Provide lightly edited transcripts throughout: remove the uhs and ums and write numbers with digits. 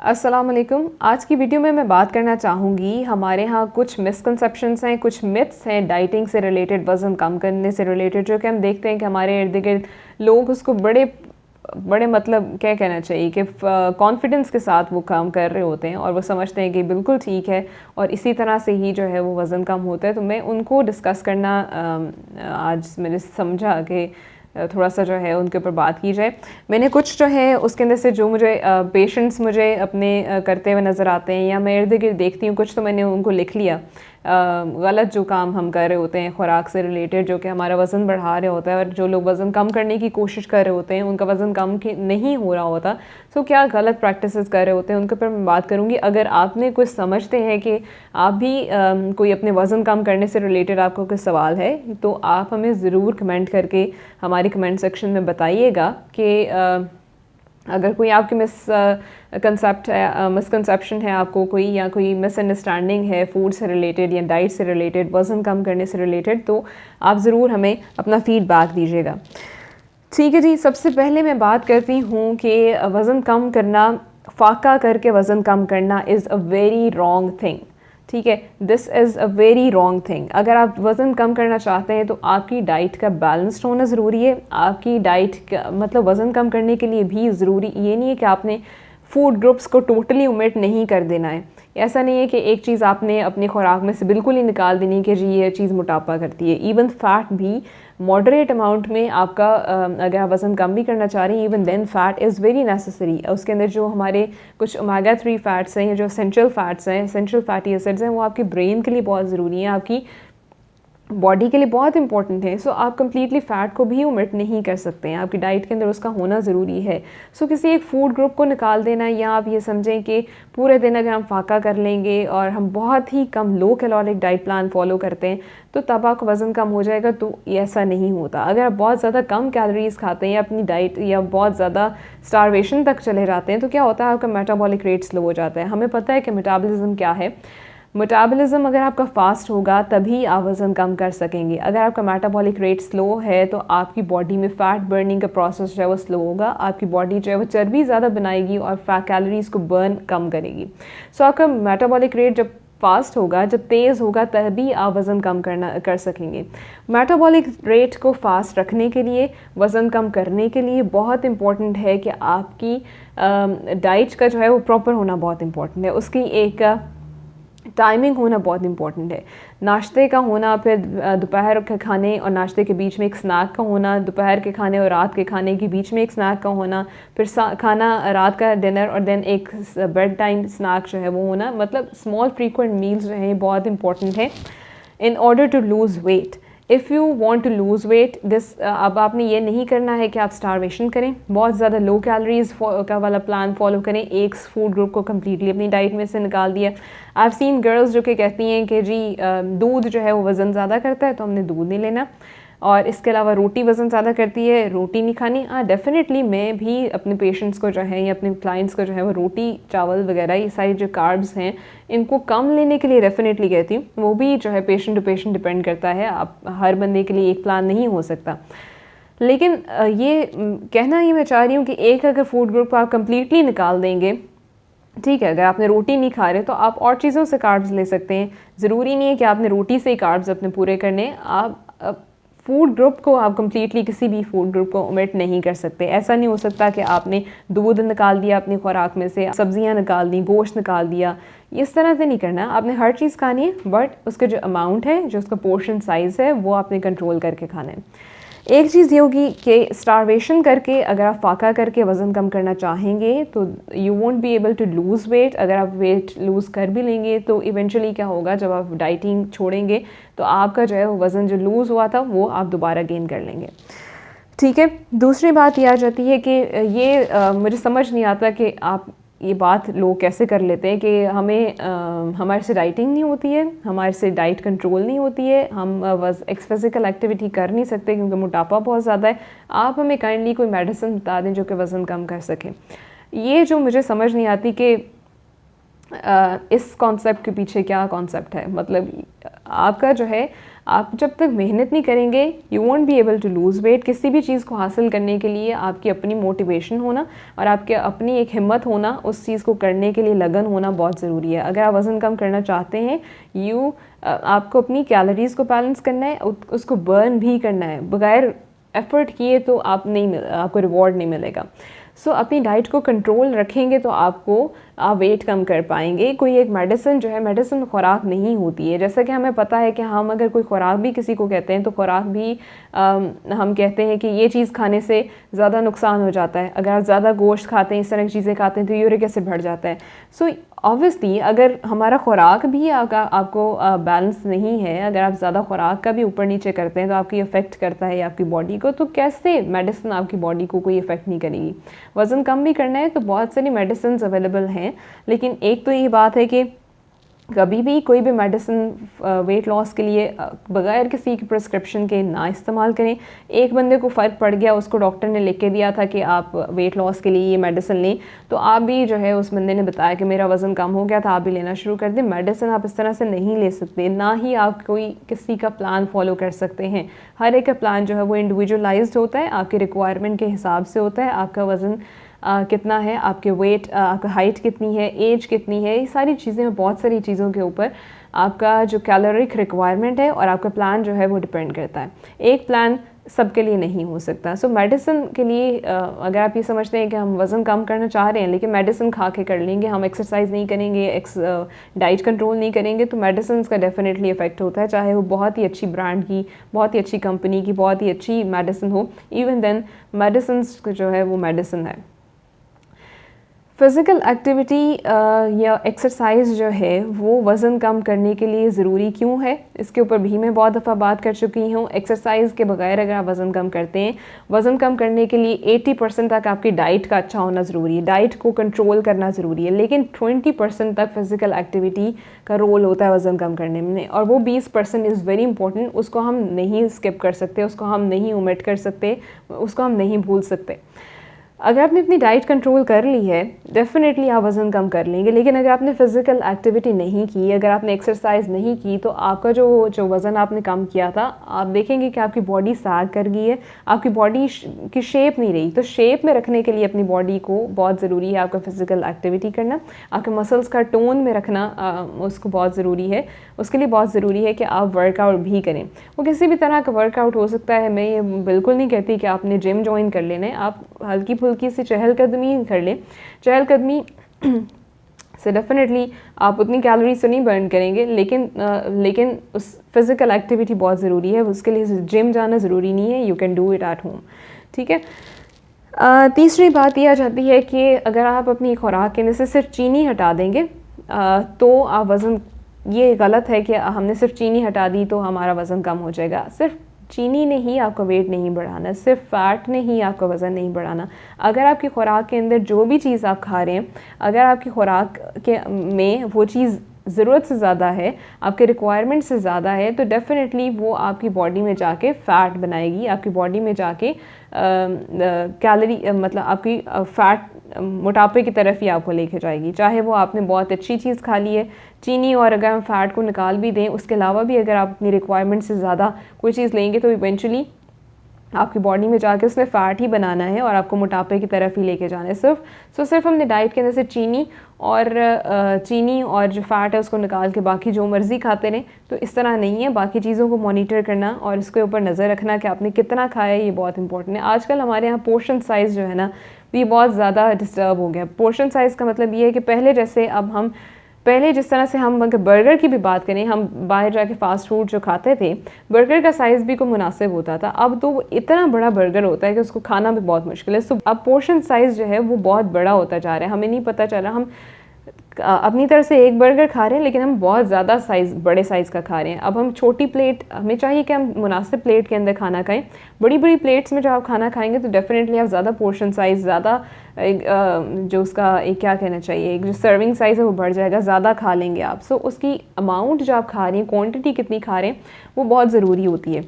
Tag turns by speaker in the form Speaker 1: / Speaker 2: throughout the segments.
Speaker 1: अस्सलाम वालेकुम। आज की वीडियो में मैं बात करना चाहूँगी हमारे यहाँ कुछ मिसकंसेप्शंस हैं, कुछ मिथ्स हैं डाइटिंग से रिलेटेड, वज़न कम करने से रिलेटेड, जो कि हम देखते हैं कि हमारे इर्द गिर्द लोग उसको बड़े बड़े मतलब क्या कहना चाहिए कि कॉन्फिडेंस के साथ वो काम कर रहे होते हैं और वो समझते हैं कि बिल्कुल ठीक है और इसी तरह से ही जो है वो वज़न कम होता है। तो मैं उनको डिस्कस करना आज मैंने समझा कि थोड़ा सा जो है उनके ऊपर बात की जाए। मैंने कुछ जो है उसके अंदर से जो मुझे पेशेंट्स मुझे अपने करते हुए नज़र आते हैं या मैं इर्द गिर्द देखती हूँ, कुछ तो मैंने उनको लिख लिया। गलत जो काम हम कर रहे होते हैं खुराक से रिलेटेड, जो कि हमारा वज़न बढ़ा रहे होता है, और जो लोग वज़न कम करने की कोशिश कर रहे होते हैं उनका वज़न कम नहीं हो रहा होता। तो क्या गलत प्रैक्टिसेस कर रहे होते हैं उनके ऊपर मैं बात करूँगी। अगर आपने कुछ समझते हैं कि आप भी कोई अपने वज़न कम करने से रिलेटेड आपको कोई सवाल है, तो आप हमें ज़रूर कमेंट करके हमारी कमेंट सेक्शन में बताइएगा कि अगर कोई आपकी मिसकंसेप्शन है, आपको कोई या कोई मिसअंडरस्टैंडिंग है फूड से रिलेटेड या डाइट से रिलेटेड, वज़न कम करने से रिलेटेड, तो आप ज़रूर हमें अपना फ़ीडबैक दीजिएगा। ठीक है जी, सबसे पहले मैं बात करती हूँ कि वज़न कम करना, फाका करके वज़न कम करना is a very wrong thing. ठीक है, this is a very wrong thing. अगर आप वज़न कम करना चाहते हैं तो आपकी डाइट का बैलेंस्ड होना ज़रूरी है। आपकी डाइट का मतलब वज़न कम करने के लिए भी ज़रूरी ये नहीं है कि आपने फूड ग्रुप्स को टोटली ओमिट नहीं कर देना है। ऐसा नहीं है कि एक चीज़ आपने अपनी खुराक में से बिल्कुल ही निकाल देनी है कि जी ये चीज़ मोटापा करती है। इवन फैट भी मॉडरेट अमाउंट में आपका अगर आप वज़न कम भी करना चाह रही हैं, even then fat is very necessary. उसके अंदर जो हमारे कुछ ओमेगा 3 फैट्स हैं या जो एसेंशियल फैट्स हैं, एसेंशियल फैटी एसिड्स हैं, वो आपके ब्रेन के लिए बहुत ज़रूरी हैं, आपकी बॉडी के लिए बहुत इंपॉर्टेंट है। सो आप कम्प्लीटली फ़ैट को भी ओमिट नहीं कर सकते हैं, आपकी डाइट के अंदर उसका होना ज़रूरी है। सो किसी एक फूड ग्रुप को निकाल देना, या आप ये समझें कि पूरे दिन अगर हम फाका कर लेंगे और हम बहुत ही कम लो कैलोरिक डाइट प्लान फॉलो करते हैं तो तब आपका वज़न कम हो जाएगा, तो ऐसा नहीं होता। अगर आप बहुत ज़्यादा कम कैलोरीज़ खाते हैं या अपनी डाइट या बहुत ज़्यादा स्टारवेशन तक चले जाते हैं तो क्या होता है, आपका मेटाबॉलिक रेट स्लो हो जाता है। हमें पता है कि मेटाबॉलिज्म क्या है। मेटाबॉलिज्म अगर आपका फास्ट होगा तभी आप वज़न कम कर सकेंगे। अगर आपका मेटाबॉलिक रेट स्लो है तो आपकी बॉडी में फ़ैट बर्निंग का प्रोसेस जो है वो स्लो होगा, आपकी बॉडी जो है वो चर्बी ज़्यादा बनाएगी और फैट कैलोरीज़ को बर्न कम करेगी। सो आपका मेटाबॉलिक रेट जब फास्ट होगा, जब तेज़ होगा, तभी आप वज़न कम कर सकेंगे। मेटाबॉलिक रेट को फास्ट रखने के लिए, वज़न कम करने के लिए बहुत इम्पॉर्टेंट है कि आपकी डाइट का जो है वो प्रॉपर होना बहुत इम्पॉर्टेंट है। उसकी एक टाइमिंग होना बहुत इंपॉर्टेंट है। नाश्ते का होना, फिर दोपहर के खाने और नाश्ते के बीच में एक स्नैक का होना, दोपहर के खाने और रात के खाने के बीच में एक स्नैक का होना, फिर खाना रात का डिनर और देन एक बेड टाइम स्नैक जो है वो होना। मतलब स्मॉल फ्रीक्वेंट मील्स जो हैं बहुत इंपॉर्टेंट है in order to lose weight. If you want to lose weight this, अब आपने ये नहीं करना है कि आप स्टारवेशन करें, बहुत ज़्यादा लो कैलोरीज का वाला प्लान फॉलो करें, एक फूड ग्रुप को कम्प्लीटली अपनी डाइट में से निकाल दिया। आई हैव सीन गर्ल्स जो कि कहती हैं कि जी दूध जो है वो वज़न ज़्यादा करता है तो हमने दूध नहीं लेना, और इसके अलावा रोटी वज़न ज़्यादा करती है, रोटी नहीं खानी। हाँ, डेफिनेटली मैं भी अपने पेशेंट्स को जो है या अपने क्लाइंट्स को जो है वो रोटी चावल वगैरह ये सारी जो कार्ब्स हैं इनको कम लेने के लिए डेफिनेटली कहती हूँ। वो भी जो है पेशेंट टू पेशेंट डिपेंड करता है, आप हर बंदे के लिए एक प्लान नहीं हो सकता। लेकिन ये कहना ये मैं चाह रही हूँ कि एक अगर फूड ग्रुप को आप कम्प्लीटली निकाल देंगे, ठीक है, अगर आपने रोटी नहीं खा रहे तो आप और चीज़ों से कार्ब्स ले सकते हैं। ज़रूरी नहीं है कि आपने रोटी से ही कार्ब्स अपने पूरे करने। आप फूड ग्रुप को आप कम्प्लीटली किसी भी फूड ग्रुप को ओमिट नहीं कर सकते। ऐसा नहीं हो सकता कि आपने दूध निकाल दिया अपनी खुराक में से, सब्जियां निकाल दी, गोश्त निकाल दिया। इस तरह से नहीं करना। आपने हर चीज़ खानी है, बट उसका जो अमाउंट है, जो उसका पोर्शन साइज़ है, वो आपने कंट्रोल करके खाना है। एक चीज़ ये होगी कि स्टारवेशन करके अगर आप फाका करके वज़न कम करना चाहेंगे तो you won't be able to lose weight. अगर आप वेट लूज़ कर भी लेंगे तो इवेंचुअली क्या होगा, जब आप डाइटिंग छोड़ेंगे तो आपका जो है वो वज़न जो लूज़ हुआ था वो आप दोबारा गेन कर लेंगे। ठीक है, दूसरी बात ये आ जाती है कि ये मुझे समझ नहीं आता कि आप ये बात लोग कैसे कर लेते हैं कि हमारे से डाइटिंग नहीं होती है, हमारे से डाइट कंट्रोल नहीं होती है, हम फिज़िकल एक्टिविटी कर नहीं सकते क्योंकि मोटापा बहुत ज़्यादा है। आप हमें काइंडली कोई मेडिसिन बता दें जो कि वज़न कम कर सके। ये जो मुझे समझ नहीं आती कि इस कॉन्सेप्ट के पीछे क्या कॉन्सेप्ट है। मतलब आपका जो है आप जब तक मेहनत नहीं करेंगे you won't be able to lose weight. किसी भी चीज़ को हासिल करने के लिए आपकी अपनी मोटिवेशन होना और आपके अपनी एक हिम्मत होना, उस चीज़ को करने के लिए लगन होना बहुत ज़रूरी है। अगर आप वज़न कम करना चाहते हैं, आपको अपनी कैलोरीज़ को बैलेंस करना है, उसको बर्न भी करना है। बगैर एफ़र्ट किए तो आपको रिवॉर्ड नहीं मिलेगा। सो अपनी डाइट को कंट्रोल रखेंगे तो आप वेट कम कर पाएंगे। कोई एक मेडिसिन जो है, मेडिसिन खुराक नहीं होती है। जैसा कि हमें पता है कि हम अगर कोई खुराक भी किसी को कहते हैं तो खुराक भी हम कहते हैं कि ये चीज़ खाने से ज़्यादा नुकसान हो जाता है। अगर आप ज़्यादा गोश्त खाते हैं, इस तरह की चीज़ें खाते हैं तो यूरिक एसिड बढ़ जाता है। सो ऑब्वियसली अगर हमारा खुराक भी आपको बैलेंस नहीं है, अगर आप ज़्यादा खुराक का भी ऊपर नीचे करते हैं तो आपकी इफ़ेक्ट करता है आपकी बॉडी को, तो कैसे मेडिसिन आपकी बॉडी को कोई इफ़ेक्ट नहीं करेगी। वज़न कम भी करना है तो बहुत सारी मेडिसिन अवेलेबल हैं, लेकिन एक तो ये बात है कि कभी भी कोई भी मेडिसिन वेट लॉस के लिए बगैर किसी की प्रिस्क्रिप्शन के ना इस्तेमाल करें। एक बंदे को फ़र्क पड़ गया, उसको डॉक्टर ने लिख के दिया था कि आप वेट लॉस के लिए ये मेडिसिन लें, तो आप भी जो है, उस बंदे ने बताया कि मेरा वज़न कम हो गया था, आप भी लेना शुरू कर दें। मेडिसिन आप इस तरह से नहीं ले सकते, ना ही आप किसी का प्लान फॉलो कर सकते हैं। हर एक का प्लान जो है वो इंडिविजुअलाइज्ड होता है, आपके रिक्वायरमेंट के हिसाब से होता है। आपका वज़न कितना है, आपके वेट, आपका हाइट कितनी है, एज कितनी है, ये सारी चीज़ें, बहुत सारी चीज़ों के ऊपर आपका जो कैलोरिक रिक्वायरमेंट है और आपका प्लान जो है वो डिपेंड करता है। एक प्लान सबके लिए नहीं हो सकता। सो मेडिसिन के लिए अगर आप ये समझते हैं कि हम वज़न कम करना चाह रहे हैं लेकिन मेडिसिन खा के कर लेंगे, हम एक्सरसाइज नहीं करेंगे, डाइट कंट्रोल नहीं करेंगे, तो मेडिसिन का डेफिनेटली इफेक्ट होता है। चाहे वो बहुत ही अच्छी ब्रांड की, बहुत ही अच्छी कंपनी की, बहुत ही अच्छी मेडिसिन हो, इवन देन मेडिसिन जो है वो मेडिसिन है। फ़िज़िकल एक्टिविटी या एक्सरसाइज जो है वो वज़न कम करने के लिए ज़रूरी क्यों है, इसके ऊपर भी मैं बहुत दफ़ा बात कर चुकी हूँ। एक्सरसाइज के बगैर अगर आप वज़न कम करते हैं, वज़न कम करने के लिए 80% तक आपकी डाइट का अच्छा होना ज़रूरी है, डाइट को कंट्रोल करना ज़रूरी है, लेकिन 20% तक फ़िज़िकल एक्टिविटी का रोल होता है वज़न कम करने में, और वो 20% इज़ वेरी इंपॉर्टेंट। उसको हम नहीं स्किप कर सकते, उसको हम नहीं ओमिट कर सकते, उसको हम नहीं भूल सकते। अगर आपने अपनी डाइट कंट्रोल कर ली है, डेफिनेटली आप वज़न कम कर लेंगे, लेकिन अगर आपने फ़िज़िकल एक्टिविटी नहीं की, अगर आपने एक्सरसाइज नहीं की, तो आपका जो वज़न आपने कम किया था, आप देखेंगे कि आपकी बॉडी सैग कर गई है, आपकी बॉडी की शेप नहीं रही। तो शेप में रखने के लिए अपनी बॉडी को बहुत ज़रूरी है आपका फ़िज़िकल एक्टिविटी करना, आपके मसल्स का टोन में रखना उसको बहुत ज़रूरी है। उसके लिए बहुत ज़रूरी है कि आप वर्कआउट भी करें। वो किसी भी तरह का वर्कआउट हो सकता है, मैं ये बिल्कुल नहीं कहती कि आपने जिम ज्वाइन कर लेना है, आप हल्की फुल्की सी चहलकदमी कर लें। चहलकदमी से डेफिनेटली आप उतनी कैलोरीज तो नहीं बर्न करेंगे, लेकिन उस फिज़िकल एक्टिविटी बहुत ज़रूरी है। उसके लिए जिम जाना ज़रूरी नहीं है, you can do it at home. ठीक है। तीसरी बात यह आ जाती है कि अगर आप अपनी खुराक के अंदर से सिर्फ चीनी हटा देंगे तो आप वज़न, ये गलत है कि हमने सिर्फ चीनी हटा दी तो हमारा वज़न कम हो जाएगा। सिर्फ चीनी ने ही आपका वेट नहीं बढ़ाना, सिर्फ फ़ैट ने ही आपका वज़न नहीं बढ़ाना। अगर आपकी खुराक के अंदर जो भी चीज़ आप खा रहे हैं, अगर आपकी खुराक में वो चीज़ ज़रूरत से ज़्यादा है, आपके रिक्वायरमेंट से ज़्यादा है, तो डेफ़िनेटली वो आपकी बॉडी में जाके फ़ैट बनाएगी, आपकी बॉडी में जाके कैलोरी मतलब आपकी फ़ैट मोटापे की तरफ ही आपको लेके जाएगी। चाहे वो आपने बहुत अच्छी चीज़ खा ली है, चीनी, और अगर हम फ़ैट को निकाल भी दें, उसके अलावा भी अगर आप अपनी रिक्वायरमेंट से ज़्यादा कोई चीज़ लेंगे तो इवेंचुअली आपकी बॉडी में जाके उसने फ़ैट ही बनाना है और आपको मोटापे की तरफ ही लेके जाना है। सिर्फ हमने डाइट के अंदर से चीनी और जो फ़ैट है उसको निकाल के बाकी जो मर्ज़ी खाते रहें, तो इस तरह नहीं है। बाकी चीज़ों को मॉनिटर करना और इसके ऊपर नज़र रखना कि आपने कितना खाया है, ये बहुत इंपॉर्टेंट है। आजकल हमारे यहाँ पोर्शन साइज़ जो है ना, ये बहुत ज़्यादा डिस्टर्ब हो गया। पोर्शन साइज़ का मतलब ये है कि पहले जिस तरह से हम अगर बर्गर की भी बात करें, हम बाहर जाके फ़ास्ट फूड जो खाते थे, बर्गर का साइज़ भी को मुनासिब होता था। अब तो इतना बड़ा बर्गर होता है कि उसको खाना भी बहुत मुश्किल है। सो अब पोर्शन साइज़ जो है वो बहुत बड़ा होता जा रहा है, हमें नहीं पता चल रहा हम अपनी तरह से एक बर्गर खा रहे हैं, लेकिन हम बहुत ज़्यादा बड़े साइज़ का खा रहे हैं। अब हम छोटी प्लेट, हमें चाहिए कि हम मुनासिब प्लेट के अंदर खाना खाएं। बड़ी बड़ी प्लेट्स में जब आप खाना खाएंगे तो डेफिनेटली आप ज़्यादा पोर्शन साइज़, ज़्यादा जो उसका एक क्या कहना चाहिए, एक जो सर्विंग साइज़ है वो बढ़ जाएगा, ज़्यादा खा लेंगे आप। सो उसकी अमाउंट जो आप खा रही हैं, क्वान्टिटी कितनी खा रहे हैं, वो बहुत ज़रूरी होती है।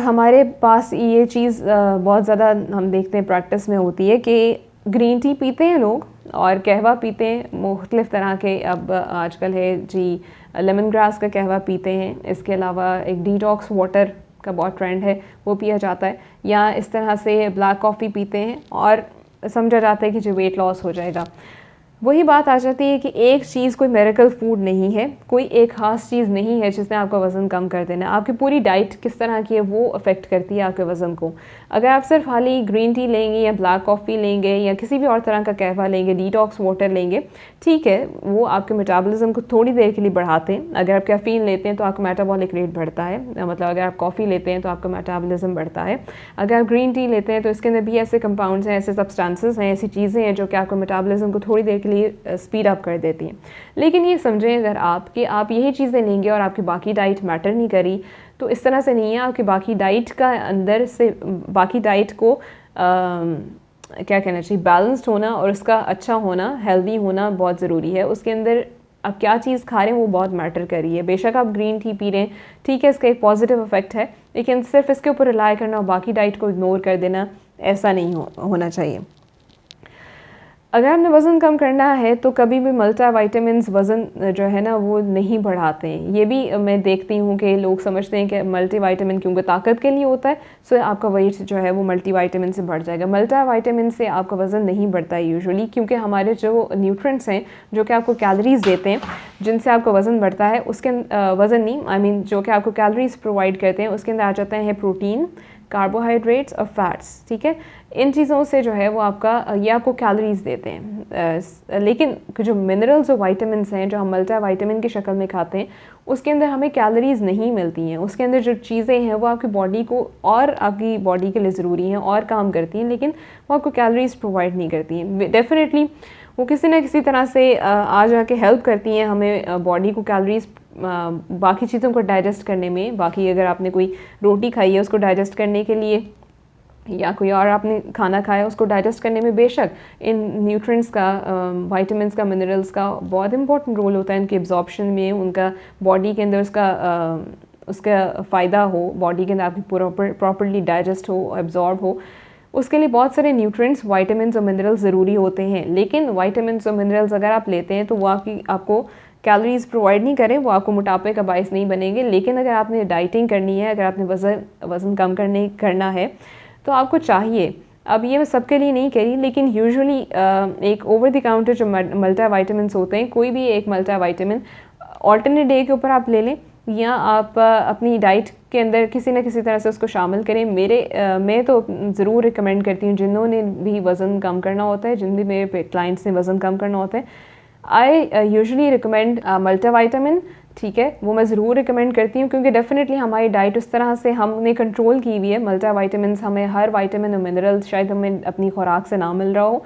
Speaker 1: हमारे पास ये चीज़ बहुत ज़्यादा हम देखते हैं प्रैक्टिस में होती है कि ग्रीन टी पीते हैं लोग, और कहवा पीते हैं मुख्तलिफ़ तरह के। अब आजकल है जी लेमन ग्रास का कहवा पीते हैं। इसके अलावा एक डिटॉक्स वाटर का बहुत ट्रेंड है, वो पिया जाता है। या इस तरह से ब्लैक कॉफ़ी पीते हैं और समझा जाता है कि जो वेट लॉस हो जाएगा। वही बात आ जाती है कि एक चीज़ कोई मिरेकल फूड नहीं है, कोई एक ख़ास चीज़ नहीं है जिसने आपका वज़न कम कर देना है। आपकी पूरी डाइट किस तरह की है वो अफेक्ट करती है आपके वज़न को। अगर आप सिर्फ खाली ग्रीन टी लेंगे या ब्लैक कॉफ़ी लेंगे या किसी भी और तरह का कहवा लेंगे, डिटॉक्स वाटर लेंगे, ठीक है, वो आपके मेटाबॉलिज्म को थोड़ी देर के लिए बढ़ाते हैं। अगर आप कैफ़ीन लेते हैं तो आपका मेटाबॉलिक रेट बढ़ता है, मतलब अगर आप कॉफ़ी लेते हैं तो आपका मेटाबॉलिज्म बढ़ता है। अगर आप ग्रीन टी लेते हैं तो इसके अंदर भी ऐसे कंपाउंड्स हैं, ऐसे सब्सटेंसेस हैं, ऐसी चीज़ें हैं जो कि आपके मेटाबॉलिज्म को थोड़ी देर के लिए स्पीड अप कर देती हैं। लेकिन ये समझें, अगर आप यही चीज़ें लेंगे और आपकी बाकी डाइट मैटर नहीं करी, तो इस तरह से नहीं है। आपकी बाकी डाइट का अंदर से बाकी डाइट को क्या कहना चाहिए, बैलेंस्ड होना और उसका अच्छा होना, हेल्दी होना बहुत ज़रूरी है। उसके अंदर आप क्या चीज़ खा रहे हैं वो बहुत मैटर कर रही है। बेशक आप ग्रीन टी पी रहे हैं, ठीक है, इसका एक पॉजिटिव इफेक्ट है, लेकिन सिर्फ इसके ऊपर रिलाई करना और बाकी डाइट को इग्नोर कर देना, ऐसा नहीं होना चाहिए। अगर आपने वज़न कम करना है तो कभी भी मल्टीविटामिन्स वज़न जो है ना वो नहीं बढ़ाते हैं। ये भी मैं देखती हूँ कि लोग समझते हैं कि मल्टीविटामिन क्योंकि ताकत के लिए होता है, सो आपका वेट जो है वो मल्टीविटामिन से बढ़ जाएगा। मल्टीविटामिन से आपका वज़न नहीं बढ़ता है यूजुअली, क्योंकि हमारे जो न्यूट्रिएंट्स हैं जो कि आपको कैलोरीज़ देते हैं जिनसे आपका वज़न बढ़ता है, उसके वज़न नहीं, आई मीन जो कि आपको कैलोरीज़ प्रोवाइड करते हैं, उसके अंदर आ जाते हैं प्रोटीन, कार्बोहाइड्रेट्स और फैट्स। ठीक है, इन चीज़ों से जो है वो ये आपको कैलोरीज़ देते हैं। लेकिन जो मिनरल्स और वाइटामिन्स हैं जो हम मल्टीविटामिन की शक्ल में खाते हैं, उसके अंदर हमें कैलोरीज़ नहीं मिलती हैं। उसके अंदर जो चीज़ें हैं वो आपकी बॉडी को और आपकी बॉडी के लिए ज़रूरी हैं और काम करती हैं, लेकिन वो आपको कैलोरीज़ प्रोवाइड नहीं करती हैं। डेफिनेटली वो किसी ना किसी तरह से आ जाके हेल्प करती हैं हमें बॉडी को कैलोरीज़ बाकी चीज़ों को डाइजेस्ट करने में। बाकी अगर आपने कोई रोटी खाई है उसको डाइजेस्ट करने के लिए, या कोई और आपने खाना खाया उसको डाइजेस्ट करने में, बेशक इन न्यूट्रिएंट्स का, विटामिन्स का, मिनरल्स का बहुत इंपॉर्टेंट रोल होता है इनके एब्जॉर्प्शन में, उनका बॉडी के अंदर उसका फ़ायदा हो, बॉडी के अंदर आपकी प्रॉपर्ली डाइजेस्ट हो, एब्जॉर्ब हो। उसके लिए बहुत सारे न्यूट्रिएंट्स, विटामिन्स और मिनरल्स ज़रूरी होते हैं। लेकिन विटामिन्स और मिनरल्स अगर आप लेते हैं तो वो आपको कैलोरीज़ प्रोवाइड नहीं करें, वो आपको मोटापे का बायस नहीं बनेंगे। लेकिन अगर आपने डाइटिंग करनी है, अगर आपने वज़न कम करना है तो आपको चाहिए, अब ये मैं सबके लिए नहीं कह रही, लेकिन यूजुअली एक ओवर द काउंटर जो मल्टीविटामिन्स होते हैं, कोई भी एक मल्टीविटामिन ऑल्टरनेट डे के ऊपर आप ले लें, या आप अपनी डाइट के अंदर किसी न किसी तरह से उसको शामिल करें। मैं तो ज़रूर रिकमेंड करती हूँ, जिन्होंने भी वज़न कम करना होता है, जिन भी मेरे क्लाइंट्स ने वज़न कम करना होता है, आई यूजुअली रिकमेंड मल्टीविटामिन। ठीक है, वो मैं ज़रूर रिकमेंड करती हूँ, क्योंकि डेफिनेटली हमारी डाइट उस तरह से हमने कंट्रोल की हुई है। मल्टीविटामिन्स हमें हर विटामिन और मिनरल शायद हमें अपनी खुराक से ना मिल रहा हो।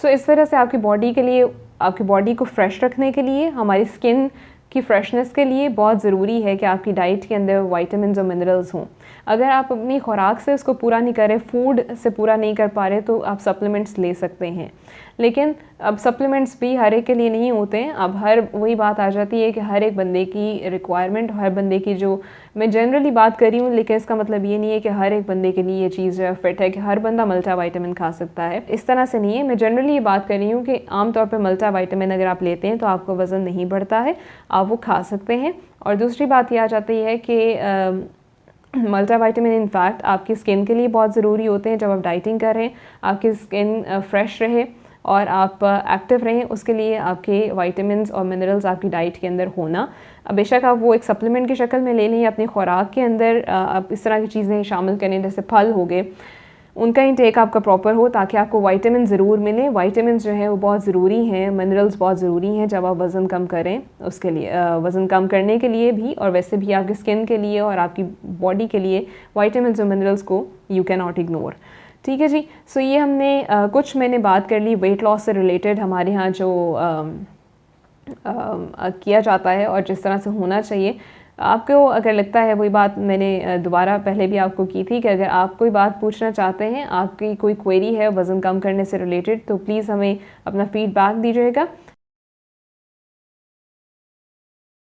Speaker 1: सो इस वजह से आपकी बॉडी के लिए, आपकी बॉडी को फ्रेश रखने के लिए, हमारी स्किन की फ्रेशनेस के लिए बहुत ज़रूरी है कि आपकी डाइट के अंदर विटामिन्स और मिनरल्स हों। अगर आप अपनी खुराक से उसको पूरा नहीं कर रहे, फूड से पूरा नहीं कर पा रहे, तो आप सप्लीमेंट्स ले सकते हैं। लेकिन अब सप्लीमेंट्स भी हर एक के लिए नहीं होते हैं। अब वही बात आ जाती है कि हर एक बंदे की रिक्वायरमेंट, हर बंदे की, जो मैं जनरली बात कर रही हूँ, लेकिन इसका मतलब ये नहीं है कि हर एक बंदे के लिए ये चीज़ फिट है कि हर बंदा मल्टीविटामिन खा सकता है। इस तरह से नहीं है। मैं जनरली ये बात कर रही हूँ कि आमतौर पर मल्टीविटामिन अगर आप लेते हैं तो आपका वज़न नहीं बढ़ता है, आप वो खा सकते हैं। और दूसरी बात ये आ जाती है कि मल्टीविटामिन इनफैक्ट आपकी स्किन के लिए बहुत ज़रूरी होते हैं। जब आप डाइटिंग कर रहे हैं, आपकी स्किन फ्रेश रहे और आप एक्टिव रहें, उसके लिए आपके विटामिन्स और मिनरल्स आपकी डाइट के अंदर होना, बेशक आप वो एक सप्लीमेंट की शक्ल में ले लें, अपनी खुराक के अंदर आप इस तरह की चीज़ें शामिल करें, जैसे फल हो गए, उनका इंटेक आपका प्रॉपर हो, ताकि आपको विटामिन ज़रूर मिले। विटामिन्स जो है वो बहुत ज़रूरी हैं, मिनरल्स बहुत ज़रूरी हैं जब आप वज़न कम करें, उसके लिए वज़न कम करने के लिए भी, और वैसे भी आपकी स्किन के लिए और आपकी बॉडी के लिए विटामिन्स और मिनरल्स को यू कैन नॉट इग्नोर। ठीक है जी। सो ये हमने कुछ मैंने बात कर ली वेट लॉस से रिलेटेड, हमारे यहाँ जो किया जाता है और जिस तरह से होना चाहिए। आपको अगर लगता है, वही बात मैंने दोबारा पहले भी आपको की थी कि अगर आप कोई बात पूछना चाहते हैं, आपकी कोई क्वेरी है वज़न कम करने से रिलेटेड, तो प्लीज़ हमें अपना फ़ीडबैक दीजिएगा।